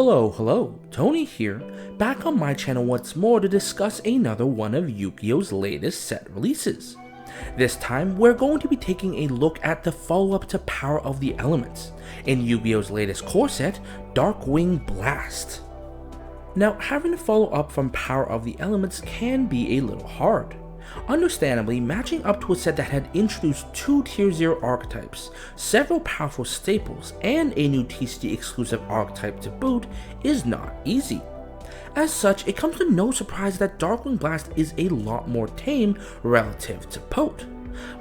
Hello, Tony here, back on my channel once more to discuss another one of Yu-Gi-Oh's latest set releases. This time, we're going to be taking a look at the follow-up to Power of the Elements, in Yu-Gi-Oh's latest core set, Darkwing Blast. Now, having to follow up from Power of the Elements can be a little hard. Understandably, matching up to a set that had introduced 2 Tier 0 archetypes, several powerful staples, and a new TCG exclusive archetype to boot is not easy. As such, it comes to no surprise that Darkwing Blast is a lot more tame relative to Pot.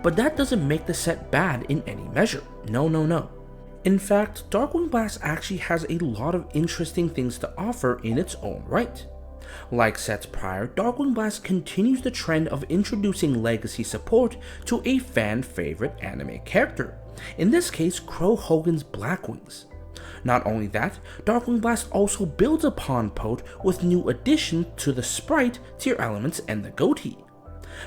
But that doesn't make the set bad in any measure, no. In fact, Darkwing Blast actually has a lot of interesting things to offer in its own right. Like sets prior, Darkwing Blast continues the trend of introducing legacy support to a fan favorite anime character, in this case Crow Hogan's Blackwings. Not only that, Darkwing Blast also builds upon Pot with new additions to the Spright, Tearelement, and the Ghoti.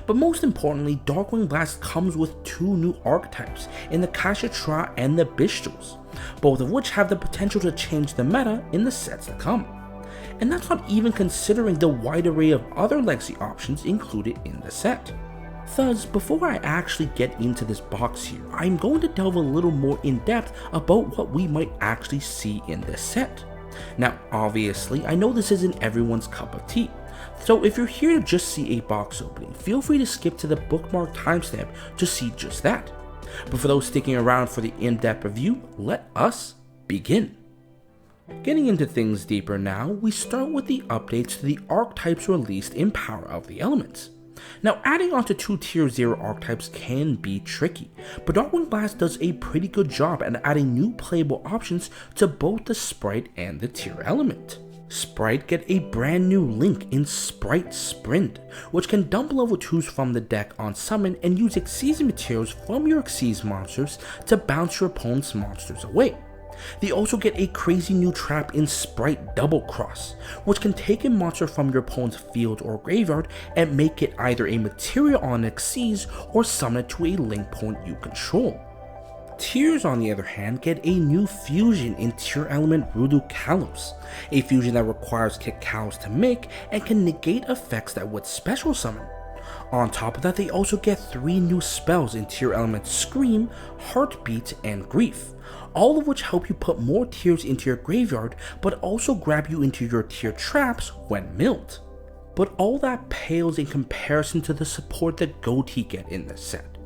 But most importantly, Darkwing Blast comes with 2 new archetypes in the Kashitra and the Bystials, both of which have the potential to change the meta in the sets to come. And that's not even considering the wide array of other legacy options included in the set. Thus, before I actually get into this box here, I'm going to delve a little more in depth about what we might actually see in this set. Now, obviously, I know this isn't everyone's cup of tea, so if you're here to just see a box opening, feel free to skip to the bookmark timestamp to see just that. But for those sticking around for the in-depth review, let us begin. Getting into things deeper now, we start with the updates to the archetypes released in Power of the Elements. Now, adding onto 2 Tier 0 archetypes can be tricky, but Darkwing Blast does a pretty good job at adding new playable options to both the Spright and the Tearelement. Spright get a brand new link in Spright Sprint, which can dump level 2s from the deck on summon and use Xyz materials from your Xyz monsters to bounce your opponent's monsters away. They also get a crazy new trap in Spright Double Cross, which can take a monster from your opponent's field or graveyard and make it either a material on Xyz or summon it to a link point you control. Tears, on the other hand, get a new fusion in Tearelement Rudu Kalos, a fusion that requires Kick Kalos to make and can negate effects that would special summon. On top of that, they also get 3 new spells in Tearelement Scream, Heartbeat, and Grief, all of which help you put more tears into your graveyard, but also grab you into your tier traps when milled. But all that pales in comparison to the support that Ghoti get in this set.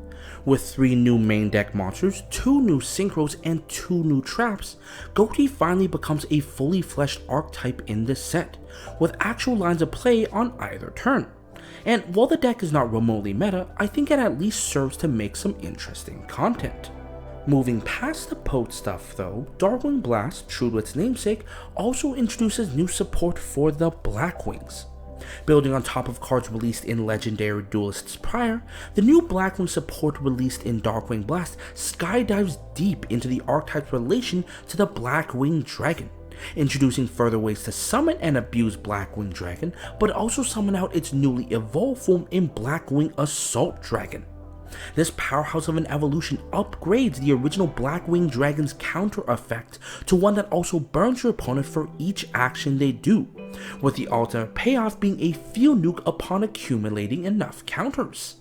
With 3 new main deck monsters, 2 new synchros, and 2 new traps, Ghoti finally becomes a fully fleshed archetype in this set, with actual lines of play on either turn. And while the deck is not remotely meta, I think it at least serves to make some interesting content. Moving past the Pot stuff though, Darkwing Blast, true to its namesake, also introduces new support for the Blackwings. Building on top of cards released in Legendary Duelists prior, the new Blackwing support released in Darkwing Blast skydives deep into the archetype's relation to the Blackwing Dragon, introducing further ways to summon and abuse Blackwing Dragon, but also summon out its newly evolved form in Blackwing Assault Dragon. This powerhouse of an evolution upgrades the original Blackwing Dragon's counter effect to one that also burns your opponent for each action they do, with the ultimate payoff being a field nuke upon accumulating enough counters.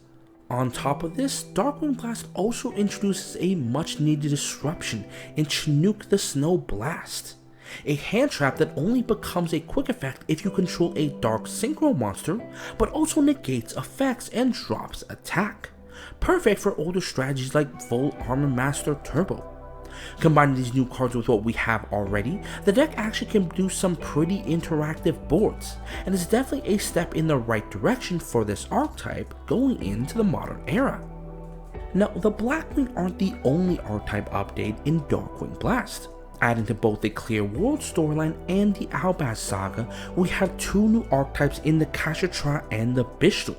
On top of this, Darkwing Blast also introduces a much needed disruption in Chinook the Snow Blast, a hand trap that only becomes a quick effect if you control a dark synchro monster, but also negates effects and drops attack. Perfect for older strategies like Full Armor Master Turbo. Combining these new cards with what we have already, the deck actually can do some pretty interactive boards, and is definitely a step in the right direction for this archetype going into the modern era. Now, the Blackwing aren't the only archetype update in Darkwing Blast. Adding to both the Clear World storyline and the Albaz saga, we have 2 new archetypes in the Kashitra and the Bystial.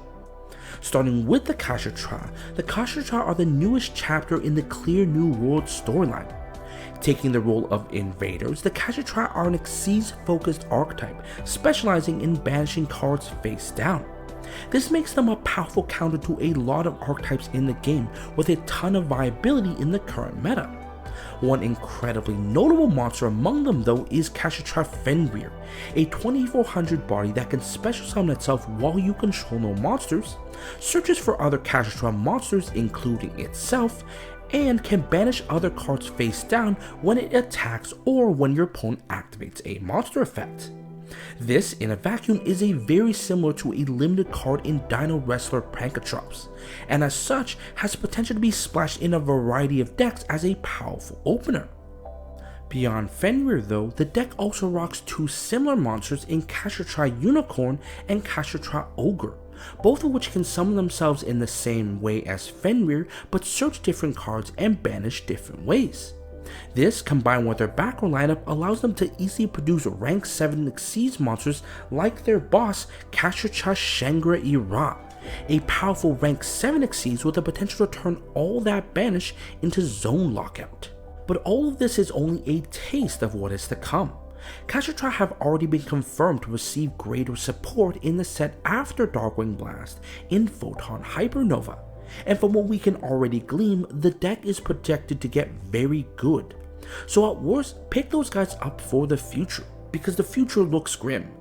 Starting with the Kashitra are the newest chapter in the Clear New World storyline. Taking the role of invaders, the Kashitra are an Xyz-focused archetype, specializing in banishing cards face down. This makes them a powerful counter to a lot of archetypes in the game, with a ton of viability in the current meta. One incredibly notable monster among them though is Kashitra Fenrir, a 2400 body that can special summon itself while you control no monsters, searches for other Kashitra monsters including itself, and can banish other cards face down when it attacks or when your opponent activates a monster effect. This, in a vacuum, is very similar to a limited card in Dino Wrestler Prankatrops, and as such has potential to be splashed in a variety of decks as a powerful opener. Beyond Fenrir though, the deck also rocks two similar monsters in Kashitra Unicorn and Kashitra Ogre, both of which can summon themselves in the same way as Fenrir but search different cards and banish different ways. This, combined with their background lineup, allows them to easily produce rank 7 Xyz monsters like their boss, Kashitra Shangri-Ira, a powerful rank 7 Xyz with the potential to turn all that banish into zone lockout. But all of this is only a taste of what is to come. Kashitra have already been confirmed to receive greater support in the set after Darkwing Blast in Photon Hypernova, and from what we can already glean, the deck is projected to get very good. So at worst, pick those guys up for the future, because the future looks grim,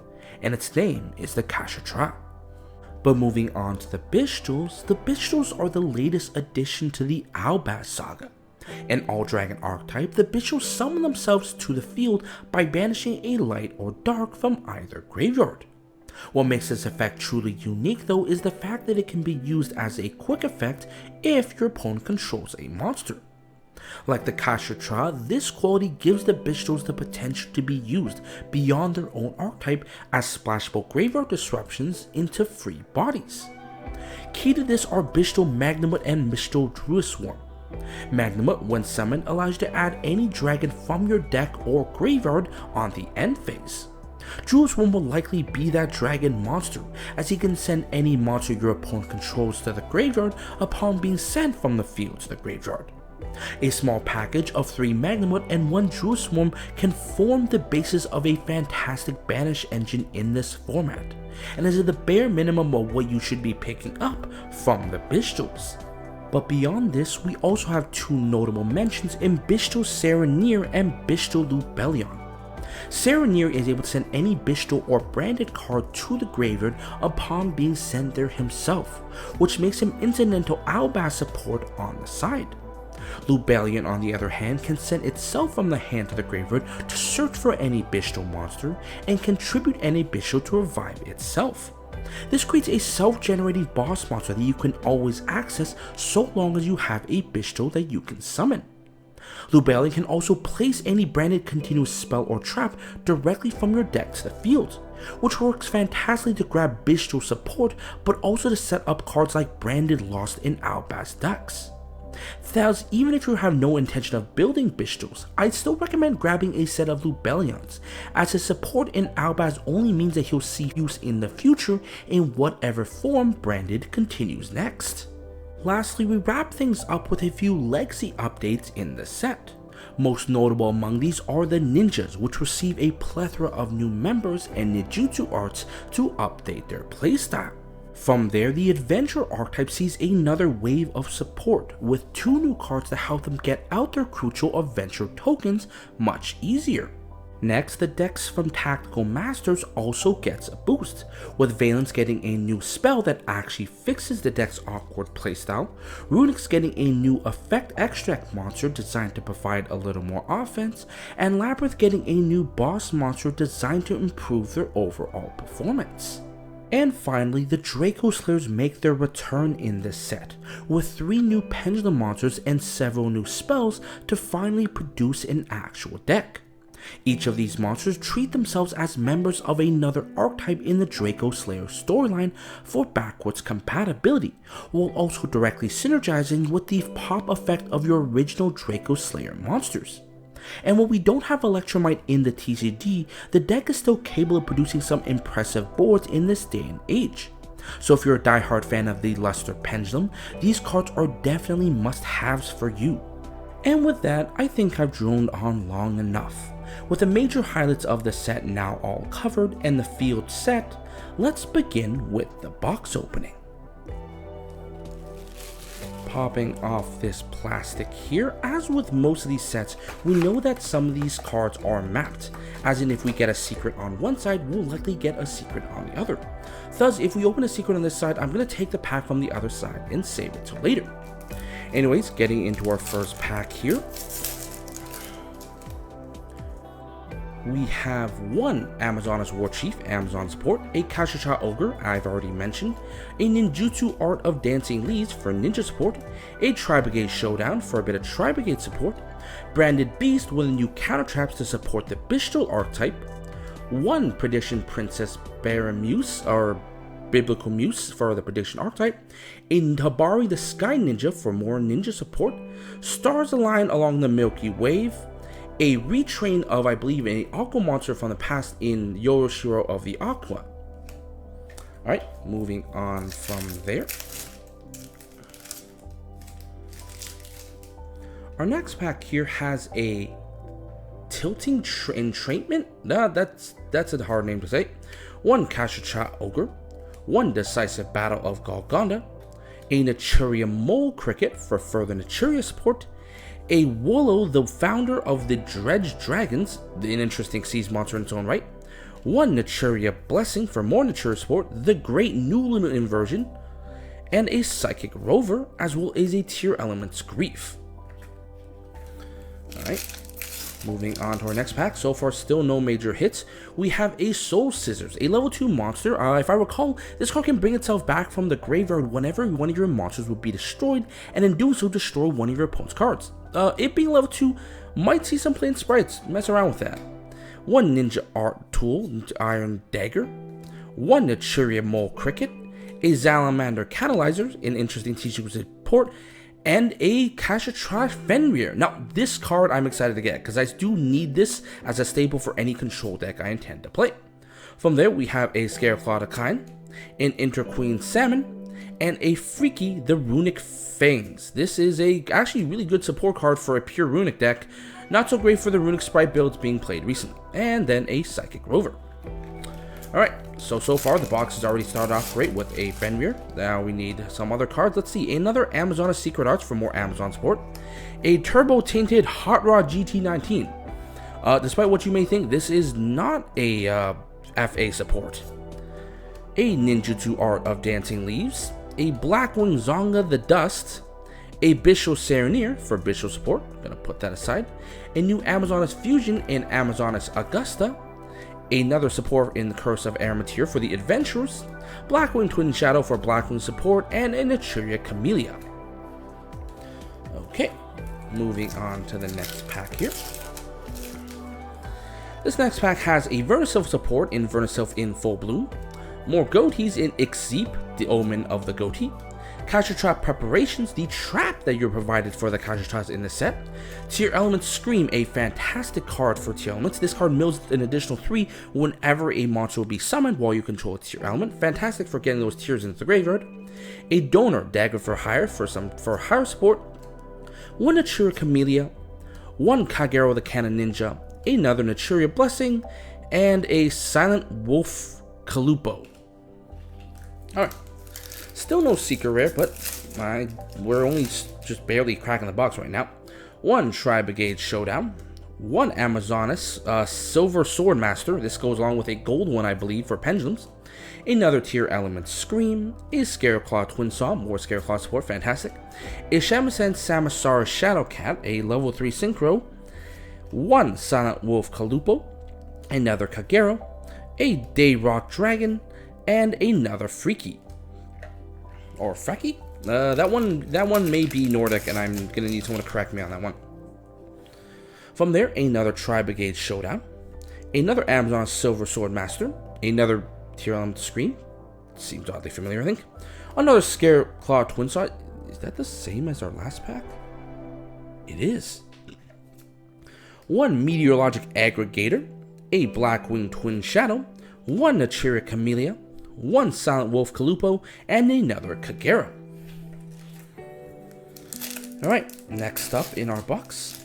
and its name is the Kashitra. But moving on to the Bystials are the latest addition to the Albaz saga. An all-dragon archetype, the Bystials summon themselves to the field by banishing a light or dark from either graveyard. What makes this effect truly unique though is the fact that it can be used as a quick effect if your opponent controls a monster. Like the Kashitra, this quality gives the Bystials the potential to be used beyond their own archetype as splashable graveyard disruptions into free bodies. Key to this are Bystial Magnamut and Bystial Druiswarm. Magnamut, when summoned, allows you to add any dragon from your deck or graveyard on the end phase. Druiswarm will likely be that dragon monster, as he can send any monster your opponent controls to the graveyard upon being sent from the field to the graveyard. A small package of 3 Magnamut and 1 Druiswarm can form the basis of a fantastic banish engine in this format, and is the bare minimum of what you should be picking up from the Bystials. But beyond this, we also have 2 notable mentions in Bystial Serenir and Bystial Lubellion. Serenir is able to send any Bystial or branded card to the graveyard upon being sent there himself, which makes him incidental Albaz support on the side. Lubellion, on the other hand, can send itself from the hand to the graveyard to search for any Bystial monster and contribute any Bystial to revive itself. This creates a self-generating boss monster that you can always access so long as you have a Bystial that you can summon. Lubellion can also place any branded continuous spell or trap directly from your deck to the field, which works fantastically to grab Bystial support but also to set up cards like branded Lost in Albaz decks. Thus, even if you have no intention of building Bystials, I'd still recommend grabbing a set of Lubellions, as his support in Albaz only means that he'll see use in the future in whatever form branded continues next. Lastly, we wrap things up with a few legacy updates in the set. Most notable among these are the ninjas, which receive a plethora of new members and ninjutsu arts to update their playstyle. From there, the adventure archetype sees another wave of support, with 2 new cards to help them get out their crucial adventure tokens much easier. Next, the decks from Tactical Masters also gets a boost, with Valence getting a new spell that actually fixes the deck's awkward playstyle, Runix getting a new effect extract monster designed to provide a little more offense, and Labyrinth getting a new boss monster designed to improve their overall performance. And finally, the Draco Slayers make their return in this set, with 3 new Pendulum monsters and several new spells to finally produce an actual deck. Each of these monsters treat themselves as members of another archetype in the Draco Slayer storyline for backwards compatibility, while also directly synergizing with the pop effect of your original Draco Slayer monsters. And while we don't have Electromite in the TCG, the deck is still capable of producing some impressive boards in this day and age. So if you're a diehard fan of the Luster Pendulum, these cards are definitely must-haves for you. And with that, I think I've droned on long enough. With the major highlights of the set now all covered and the field set, let's begin with the box opening. popping off this plastic here. As with most of these sets, we know that some of these cards are mapped, as in if we get a secret on one side, we'll likely get a secret on the other. Thus, if we open a secret on this side, I'm going to take the pack from the other side and save it till later. Anyways, getting into our first pack here, we have one Amazoness War Chief, Amazon support, a Kashitra Ogre, I've already mentioned, a Ninjutsu Art of Dancing Leaves for ninja support, a Tri-Brigade Showdown for a bit of Tri-Brigade support, Branded Beast with a new counter traps to support the Bystial archetype, one Prediction Princess Baramuse, or Biblical Muse for the Prediction archetype, a Tabari the Sky Ninja for more ninja support, Stars Align along the Milky Wave, a retrain of, I believe, an Aqua monster from the past in Yoroshiro of the Aqua. Alright, moving on from there. Our next pack here has a Tilting Entrainment? Nah, that's a hard name to say. One Kashitra Ogre, one Decisive Battle of Golgonda, a Naturia Mole Cricket for further Naturia support, a Wollo, the founder of the Dredge Dragons, an interesting seas monster in its own right, one Naturia Blessing for more Naturia support, the Great New Lunar Inversion, and a Psychic Rover, as well as a Tearelement Grief. Alright, moving on to our next pack. So far, still no major hits. We have a Soul Scissors, a level 2 monster. If I recall, this card can bring itself back from the graveyard whenever one of your monsters would be destroyed, and in doing so, destroy one of your opponent's cards. It being level 2 might see some plain sprites. Mess around with that. One Ninja Art Tool, Iron Dagger. One Naturia Mole Cricket. A Salamander Catalyzer, an interesting teaching support. And a Kashitra Fenrir. Now, this card I'm excited to get, because I do need this as a staple for any control deck I intend to play. From there, we have a Scareclaw the Kind, an Interqueen Salmon, and a Freaky the Runic Fangs. This is a actually really good support card for a pure Runic deck, not so great for the Runic Spright builds being played recently. And then a Psychic Rover. Alright, so far the box has already started off great with a Fenrir. Now we need some other cards. Let's see, another Amazoness Secret Arts for more Amazon support. A Turbo Tainted Hot Rod GT19. Despite what you may think, this is not a FA support. A Ninjutsu Art of Dancing Leaves. A Blackwing Zonga the Dust, a Bystial Serenir for Bystial support, I'm gonna put that aside, a new Amazoness Fusion and Amazoness Augusta, another support in the Curse of Armatir for the Adventurers, Blackwing Twin Shadow for Blackwing support, and a Naturia Camellia. Okay, moving on to the next pack here. This next pack has a Vernisylph support in Vernisylph in Full Bloom, more Ghotis in Ixeep, the Omen of the Ghoti, Kashitra Preparations, the trap that you're provided for the Kashitras in the set, Tearelement Scream, a fantastic card for Tearelements. This card mills an additional 3 whenever a monster will be summoned while you control a Tearelement. Fantastic for getting those tears into the graveyard. A Donor, Dagger for Hire for higher support, one Naturia Camellia, one Kagero the Cannon Ninja, another Naturia Blessing, and a Silent Wolf Kalupo. Alright, still no secret rare, but we're only just barely cracking the box right now. One Tri-Brigade Showdown, one Amazoness Silver Sword Master, this goes along with a gold one I believe for Pendulums, another Tearelement Scream, a Scareclaw Twin Saw, more Scareclaw support, fantastic, a Shamisen Samasara Shadow Cat, a level 3 Synchro, one Silent Wolf Kalupo, another Kagero, a Dayrock Dragon, and another Freaky. Or Freaky? That one may be Nordic, and I'm gonna need someone to correct me on that one. From there, another Tri-Brigade Showdown, another Amazon Silver Sword Master, another Tearelement Scream, seems oddly familiar I think, another Scareclaw Twin Saw. Is that the same as our last pack? It is. One Meteorologic Aggregator, a Blackwing Twin Shadow, one Naturia Camellia, one Silent Wolf Kalupo, and another Kagero. Alright, next up in our box,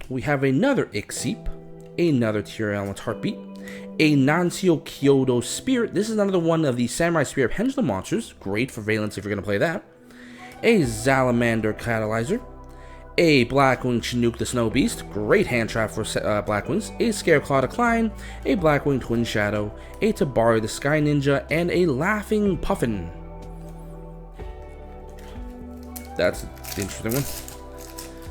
we have another Ixeep, another Tearelement Heartbeat, a Nansio Kyoto Spirit. This is another one of the Samurai Spirit Pendulum monsters, great for Valence if you're going to play that. a Salamander Catalyzer, a Blackwing Chinook the Snow Beast, great hand trap for Blackwings, a Scareclaw Decline, a Blackwing Twin Shadow, a Tabari the Sky Ninja, and a Laughing Puffin. That's the interesting one.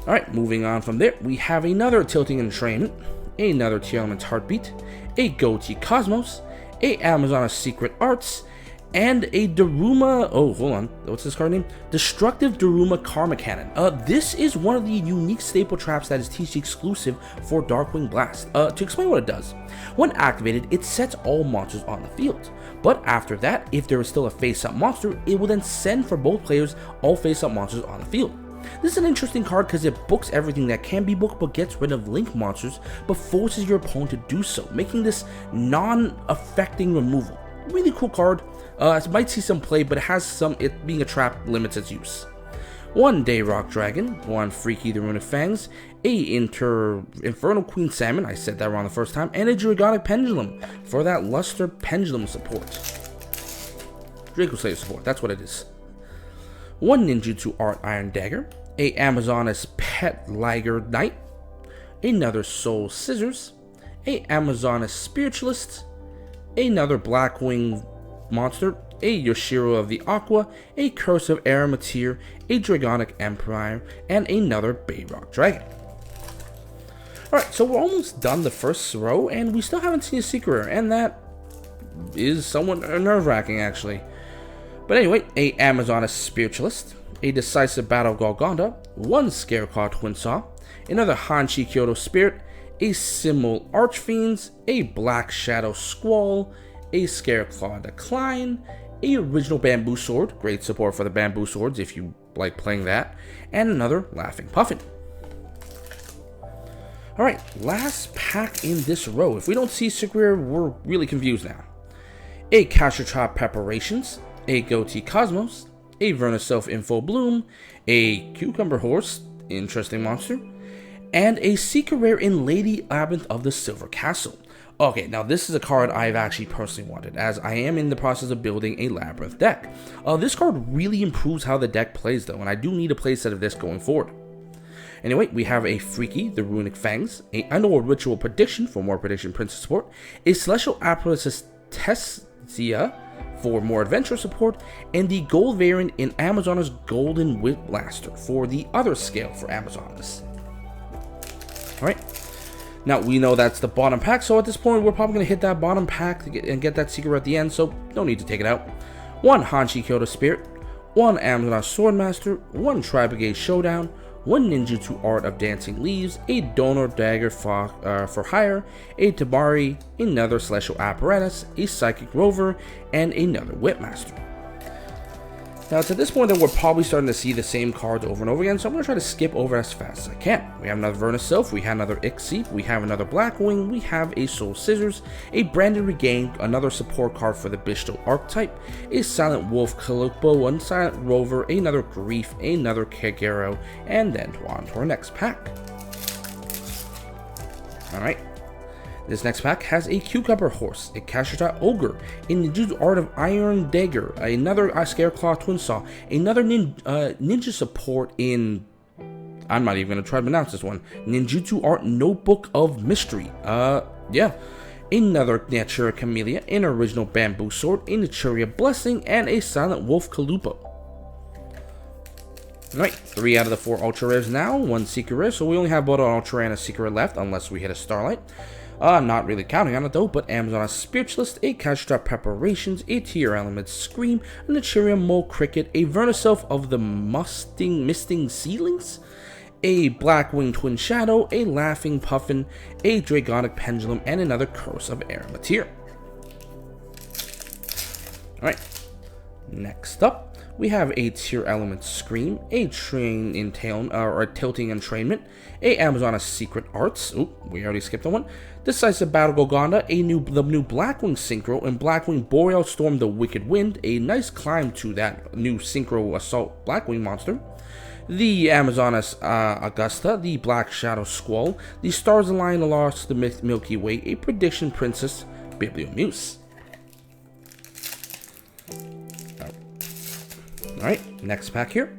Alright, moving on from there, we have another Tilting Entrainment, another Tearelement Heartbeat, a Ghoti Cosmos, a Amazoness Secret Arts, and a Daruma, oh, hold on, what's this card name? Destructive Daruma Karma Cannon. This is one of the unique staple traps that is TCG exclusive for Darkwing Blast. To explain what it does, when activated, it sets all monsters on the field. But after that, if there is still a face-up monster, it will then send for both players all face-up monsters on the field. This is an interesting card because it books everything that can be booked but gets rid of link monsters but forces your opponent to do so, making this non-affecting removal. Really cool card. It might see some play, but it has some, it being a trap limits its use. One Dayrock Dragon, one Freaky the Runic Fangs, a Infernal Queen Salmon, I said that wrong the first time, and a Dragonic Pendulum for that Luster Pendulum support. Draco Slayer support, that's what it is. One Ninjutsu Art Iron Dagger, a Amazoness Pet Liger Knight, another Soul Scissors, a Amazoness Spiritualist, another Blackwing monster, a Yoshiro of the Aqua, a Curse of Aramatir, a Dragonic Empire, and another Bayrock Dragon. Alright, so we're almost done the first row, and we still haven't seen a secret rare, and that is somewhat nerve-wracking, actually. But anyway, a Amazoness Spiritualist, a Decisive Battle Golgonda, one Scareclaw Twin Saw, another Hanshi Kyoto Spirit, a Simul Archfiends, a Black Shadow Squall, a Scareclaw Decline, a Original Bamboo Sword, great support for the Bamboo Swords if you like playing that, and another Laughing Puffin. Alright, last pack in this row. If we don't see secret rare, we're really confused now. A Kashitra Preparations, a Ghoti Cosmos, a Verniself Info Bloom, a Cucumber Horse, interesting monster, and a secret rare in Lady Labyrinth of the Silver Castle. Okay, now this is a card I've actually personally wanted, as I am in the process of building a Labyrinth deck. This card really improves how the deck plays though, and I do need a playset of this going forward. Anyway, we have a Freaky, the Runic Fangs, a Underworld Ritual Prediction for more Prediction Princess support, a Celestial Apparatus Tessia for more adventure support, and the gold variant in Amazoness Golden Whip Blaster for the other scale for Amazoness. Alright, now we know that's the bottom pack, so at this point we're probably going to hit that bottom pack and get that secret at the end, so no need to take it out. One Hanshi Kyoto Spirit, one Amazoness Swordmaster, one Tri-Brigade Showdown, one Ninjutsu Art of Dancing Leaves, a Donor Dagger for Hire, a Tabari, another Celestial Apparatus, a Psychic Rover, and another Whipmaster. Now, it's at this point that we're probably starting to see the same cards over and over again, so I'm going to try to skip over as fast as I can. We have another Verniself, we have another Ixie, we have another Blackwing, we have a Soul Scissors, a Branded Regain, another support card for the Bystial archetype, a Silent Wolf Kalupo, one Silent Rover, another Grief, another Kagero, and then on to our next pack. Alright. This next pack has a Cucumber Horse, a Kashitra Ogre, a Ninjutsu Art of Iron Dagger, another Scareclaw Twin Saw, another ninja support in, I'm not even going to try to pronounce this one, Ninjutsu Art Notebook of Mystery, yeah, another Natura Camellia, an Original Bamboo Sword, a Naturia Blessing, and a Silent Wolf Kalupo. Alright, 3 out of the 4 Ultra Rares now, 1 Secret Rare, so we only have both an Ultra Rare and a Secret Rare left, unless we hit a Starlight. Not really counting on it though, but Amazoness Spiritualist, a Kashitra Preparations, a Tearelement Scream, a Naturia Mole Cricket, a Verniself of the Misting Seedlings, a Blackwing Twin Shadow, a Laughing Puffin, a Dragonic Pendulum, and another Curse of Aramatir. Alright, next up, we have a Tearelement Scream, a Tilting Entrainment, a Amazoness Secret Arts, oop, we already skipped on one, Decisive Battle Golgonda, the new Blackwing Synchro, and Blackwing Boreal Storm the Wicked Wind, a nice climb to that new Synchro Assault Blackwing monster, the Amazoness Augusta, the Black Shadow Squall, the Stars Align Lost the Milky Way, a Prediction Princess, Bibliomuse. Alright, next pack here.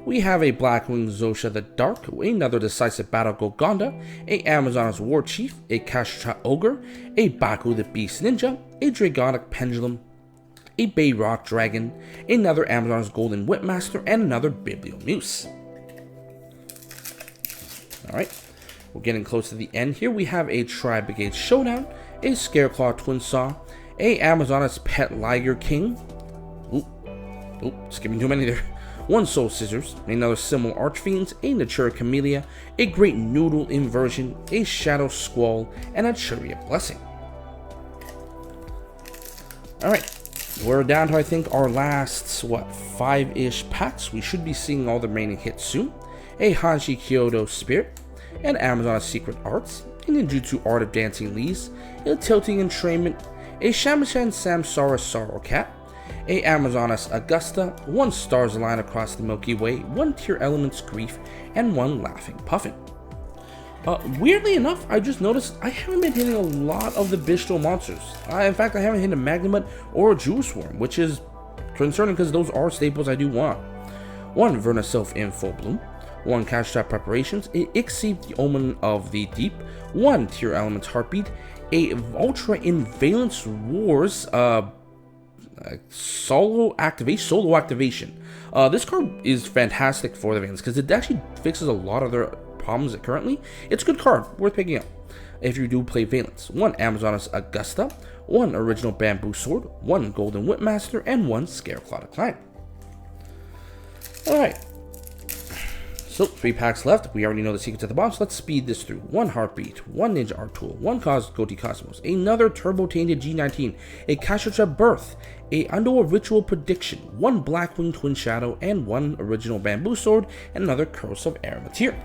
we have a Blackwing Zosha the Dark, another Decisive Battle Golgonda, a Amazoness War Chief, a Kashitra Ogre, a Baku the Beast Ninja, a Dragonic Pendulum, a Bayrock Dragon, another Amazoness Golden Whipmaster, and another Bystial Moose. Alright, we're getting close to the end here. We have a Tri-Brigade Showdown, a Scareclaw Twin Saw, a Amazoness Pet Liger King, skipping too many there, one Soul Scissors, another Symbol Archfiends, a Natura Camellia, a Great Noodle Inversion, a Shadow Squall, and a Chariot Blessing. Alright, we're down to I think our last, 5-ish packs. We should be seeing all the remaining hits soon. A Hanshi Kyoto Spirit, an Amazoness Secret Arts, a Ninjutsu Art of Dancing Leaves, a Tilting Entrainment, a Shamachan Samsara Sorrow Cat, a Amazoness Augusta, one Stars Align Across the Milky Way, one Tearelement Grief, and one Laughing Puffin. Weirdly enough, I just noticed I haven't been hitting a lot of the Bystial monsters. In fact, I haven't hit a Magnemite or a Jewel Swarm, which is concerning because those are staples I do want. One Vernasylph in full bloom, one Kashitra Preparations, a Ixie the Omen of the Deep, one Tearelement Heartbeat, a Ultra in Valence Wars, solo activation. This card is fantastic for the Valence because it actually fixes a lot of their problems currently. It's a good card, worth picking up if you do play Valence. One Amazoness Augusta, one Original Bamboo Sword, one Golden Whipmaster, and one Scareclaw Decline. Alright, so 3 packs left. We already know the secrets at the bottom, so let's speed this through. One Heartbeat, one Ninja Art Tool, one Ghoti Cosmos, another Turbo Tainted G19, a Kashitra Birth, a Underworld Ritual Prediction, one Blackwing Twin Shadow, and one Original Bamboo Sword, and another Curse of Aramatier.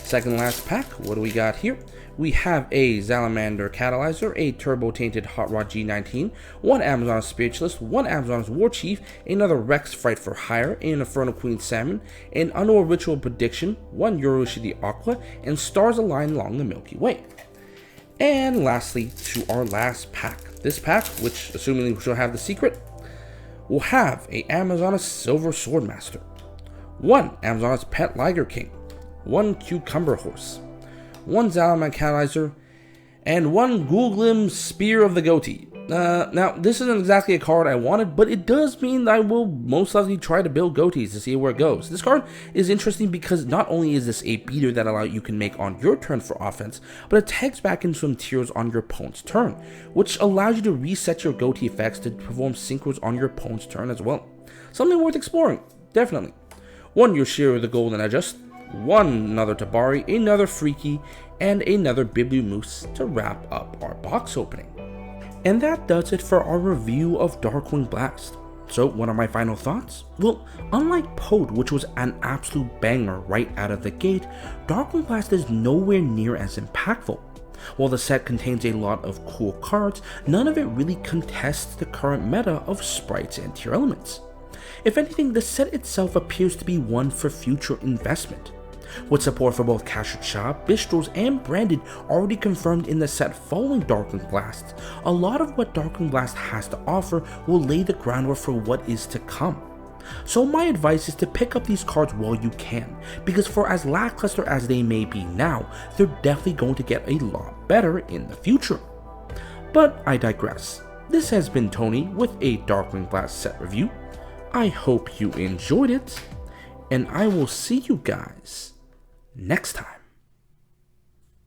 Second last pack, what do we got here? We have a Salamander Catalyzer, a Turbo Tainted Hot Rod G19, one Amazoness Spiritualist, one Amazoness War Chief, another Rex Fright for Hire, an Infernal Queen Salmon, an Underworld Ritual Prediction, one Yorushi the Aqua, and Stars Align Along the Milky Way. And lastly, to our last pack. This pack, which assuming we shall have the secret, will have a Amazoness Silver Swordmaster, one Amazoness Pet Liger King, one Cucumber Horse, one Zalaman Catalyzer, and one Googlim Spear of the Ghoti. Now, this isn't exactly a card I wanted, but it does mean I will most likely try to build Ghotis to see where it goes. This card is interesting because not only is this a beater that you can make on your turn for offense, but it tags back in some tiers on your opponent's turn, which allows you to reset your Ghoti effects to perform synchros on your opponent's turn as well. Something worth exploring, definitely. One Yoshiro the Golden Adjust, one another Tabari, another Freaky, and another Bystial Moose to wrap up our box opening. And that does it for our review of Darkwing Blast. So what are my final thoughts? Well, unlike Pod, which was an absolute banger right out of the gate, Darkwing Blast is nowhere near as impactful. While the set contains a lot of cool cards, none of it really contests the current meta of sprites and Tearelements. If anything, the set itself appears to be one for future investment. With support for both Kashitra, Bystials, and Branded already confirmed in the set following Darkwing Blast, a lot of what Darkwing Blast has to offer will lay the groundwork for what is to come. So my advice is to pick up these cards while you can, because for as lackluster as they may be now, they're definitely going to get a lot better in the future. But I digress. This has been Tony with a Darkwing Blast set review. I hope you enjoyed it, and I will see you guys next time.